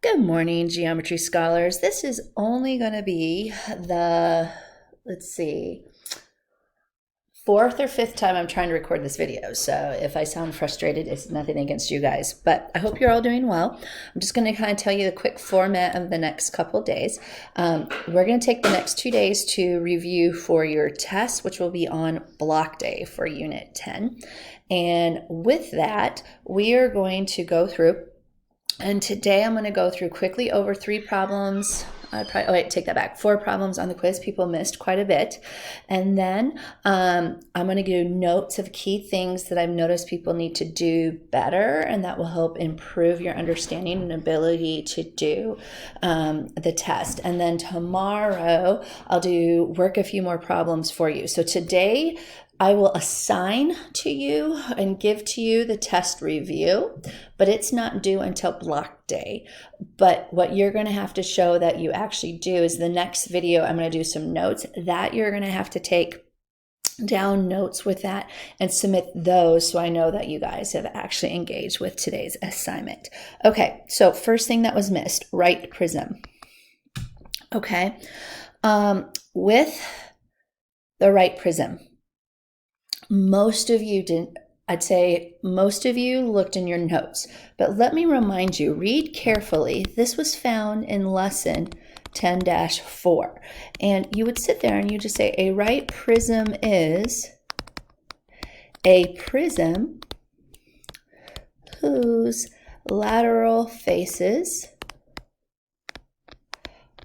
Good morning, geometry scholars. This is only going to be the, fourth or fifth time I'm trying to record this video. So if I sound frustrated, it's nothing against you guys, but I hope you're all doing well. I'm just going to kind of tell you the quick format of the next couple days. We're going to take the next 2 days to review for your test, which will be on block day for Unit 10. And with that, we are going to go through, and today I'm going to go through quickly over 3 problems. Take that back. 4 problems on the quiz. People missed quite a bit. And then I'm going to give notes of key things that I've noticed people need to do better, and that will help improve your understanding and ability to do the test. And then tomorrow I'll work a few more problems for you. So today I will assign to you and give to you the test review, but it's not due until block day. But what you're going to have to show that you actually do is the next video, I'm going to do some notes that you're going to have to take down notes with that and submit those so I know that you guys have actually engaged with today's assignment. Okay, so first thing that was missed, right prism. Okay, with the right prism, most of you didn't, I'd say most of you looked in your notes, but let me remind you, read carefully. This was found in lesson 10-4, and you would sit there and you just say a right prism is a prism whose lateral faces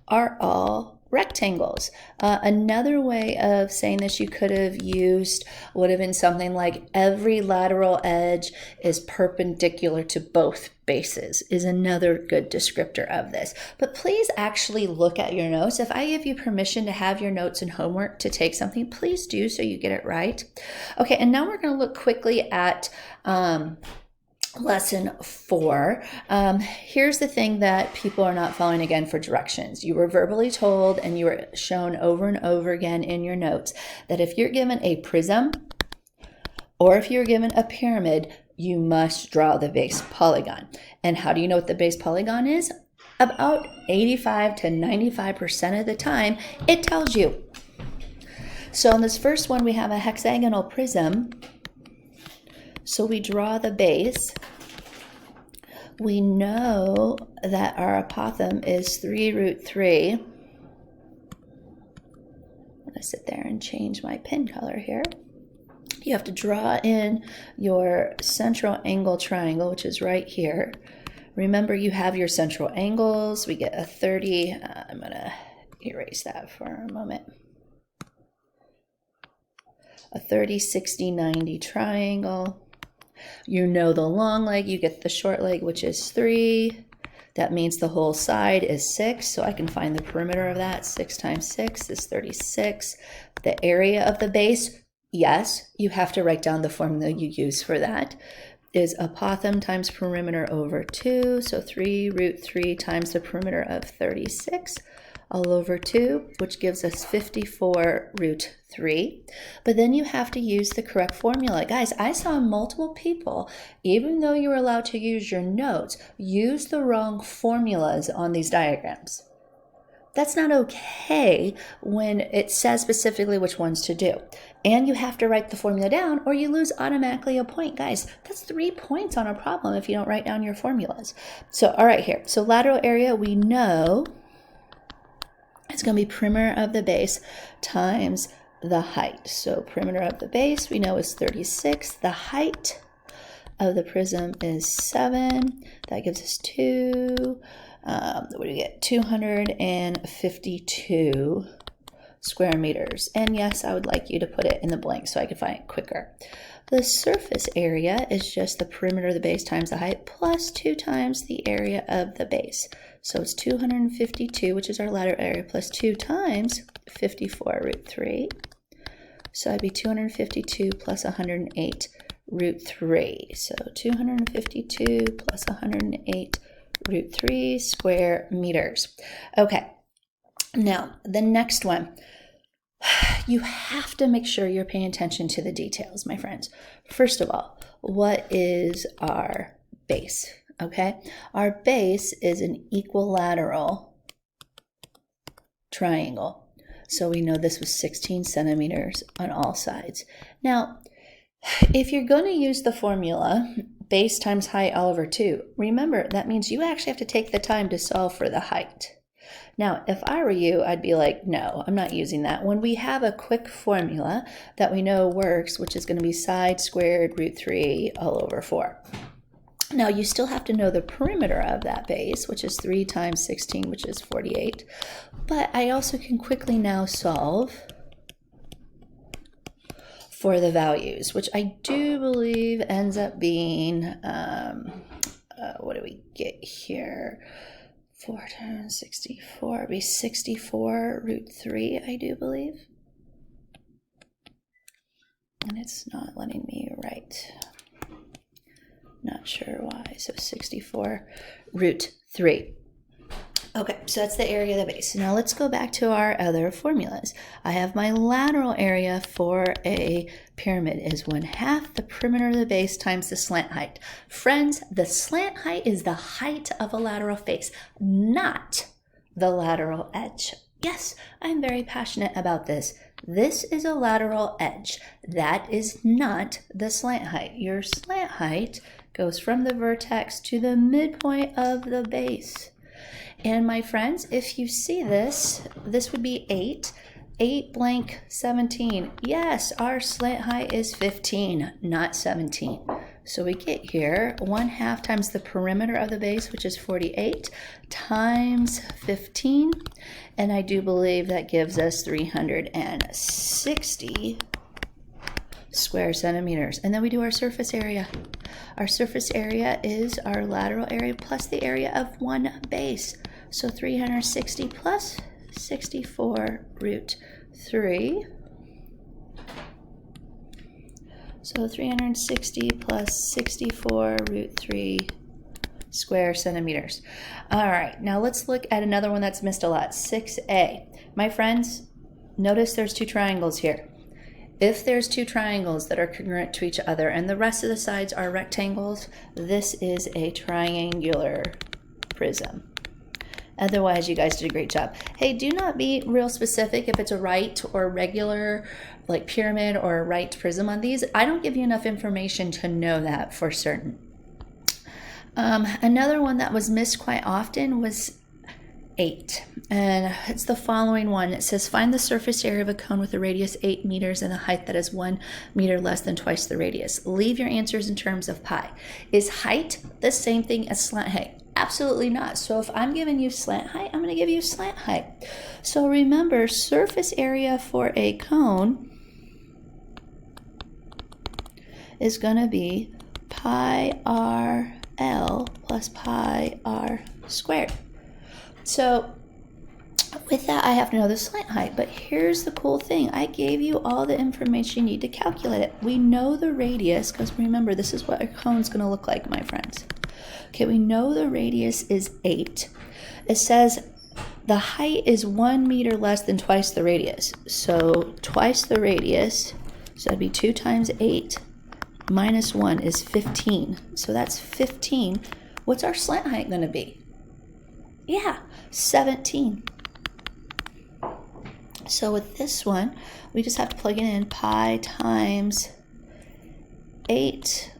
are all rectangles. Another way of saying this you could have used would have been something like every lateral edge is perpendicular to both bases is another good descriptor of this. But please actually look at your notes. If I give you permission to have your notes and homework to take something, please do so you get it right. Okay, and now we're going to look quickly at Lesson 4. Here's the thing that people are not following again for directions. You were verbally told and you were shown over and over again in your notes that if you're given a prism or if you're given a pyramid, you must draw the base polygon. And how do you know what the base polygon is? About 85 to 95% of the time, it tells you. So in this first one, we have a hexagonal prism. So we draw the base. We know that our apothem is 3√3. I'm going to sit there and change my pen color here. You have to draw in your central angle triangle, which is right here. Remember, you have your central angles. We get a 30. I'm going to erase that for a moment. A 30, 60, 90 triangle. You know the long leg, you get the short leg, which is 3. That means the whole side is 6, so I can find the perimeter of that. 6 times 6 is 36. The area of the base, yes, you have to write down the formula you use for that, is apothem times perimeter over 2, so 3√3 times the perimeter of 36. All over 2, which gives us 54√3. But then you have to use the correct formula. Guys, I saw multiple people, even though you were allowed to use your notes, use the wrong formulas on these diagrams. That's not okay when it says specifically which ones to do. And you have to write the formula down or you lose automatically a point. Guys, that's 3 points on a problem if you don't write down your formulas. So, all right, here. So lateral area, we know it's going to be perimeter of the base times the height. So perimeter of the base we know is 36. The height of the prism is 7. That gives us 2. What do we get? 252 square meters. And yes, I would like you to put it in the blank so I can find it quicker. The surface area is just the perimeter of the base times the height plus 2 times the area of the base. So it's 252, which is our lateral area, plus 2 times 54√3. So that'd be 252 plus 108√3. So 252 plus 108√3 square meters. Okay, now the next one. You have to make sure you're paying attention to the details, my friends. First of all, what is our base? okay? Our base is an equilateral triangle. So we know this was 16 centimeters on all sides. Now, if you're going to use the formula, base times height all over 2, remember, that means you actually have to take the time to solve for the height. Now, if I were you, I'd be like, no, I'm not using that. When we have a quick formula that we know works, which is going to be side squared root 3 all over 4. Now, you still have to know the perimeter of that base, which is 3 times 16, which is 48. But I also can quickly now solve for the values, which I do believe ends up being, what do we get here? 4 times 64 would be 64 root 3, I do believe. And it's not letting me write. Not sure why. So 64 root 3. Okay, so that's the area of the base. Now let's go back to our other formulas. I have my lateral area for a pyramid is 1/2 the perimeter of the base times the slant height. Friends, the slant height is the height of a lateral face, not the lateral edge. Yes, I'm very passionate about this. This is a lateral edge. That is not the slant height. Your slant height goes from the vertex to the midpoint of the base. And my friends, if you see this, this would be 8. 8 blank 17. Yes, our slant height is 15, not 17. So we get here 1/2 times the perimeter of the base, which is 48, times 15. And I do believe that gives us 360 square centimeters. And then we do our surface area. Our surface area is our lateral area plus the area of one base. So 360 plus 64 root 3. So 360 plus 64 root 3 square centimeters. All right, now let's look at another one that's missed a lot, 6A. My friends, notice there's 2 triangles here. If there's 2 triangles that are congruent to each other and the rest of the sides are rectangles, this is a triangular prism. Otherwise, you guys did a great job. Hey, do not be real specific if it's a right or regular, like pyramid or a right prism on these. I don't give you enough information to know that for certain. Another one that was missed quite often was 8, and it's the following one. It says find the surface area of a cone with a radius 8 meters and a height that is 1 meter less than twice the radius. Leave your answers in terms of pi. Is height the same thing as slant height? Absolutely not. So if I'm giving you slant height, I'm going to give you slant height. So remember, surface area for a cone is going to be pi RL plus pi R squared. So with that, I have to know the slant height. But here's the cool thing. I gave you all the information you need to calculate it. We know the radius, because remember, this is what a cone's going to look like, my friends. Okay, we know the radius is 8. It says the height is 1 meter less than twice the radius. So twice the radius, so that'd be 2 times 8 minus 1 is 15. So that's 15. What's our slant height going to be? Yeah, 17. So with this one, we just have to plug it in, pi times 8.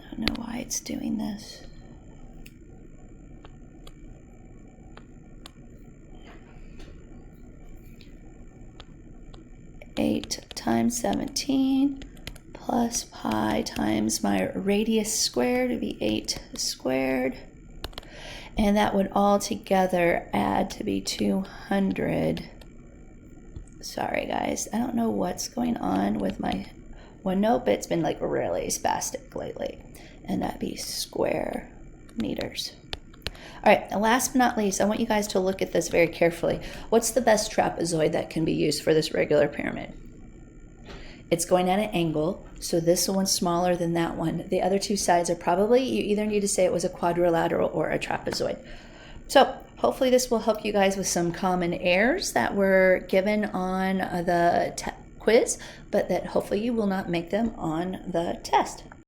I don't know why it's doing this. Eight times 17 plus pi times my radius squared would be 8 squared. And that would all together add to be 200. Sorry guys, I don't know what's going on with my OneNote. It's been like really spastic lately. And that'd be square meters. All right, and last but not least, I want you guys to look at this very carefully. What's the best trapezoid that can be used for this regular pyramid? It's going at an angle, so this one's smaller than that one. The other 2 sides are probably, you either need to say it was a quadrilateral or a trapezoid. So hopefully this will help you guys with some common errors that were given on the quiz, but that hopefully you will not make them on the test.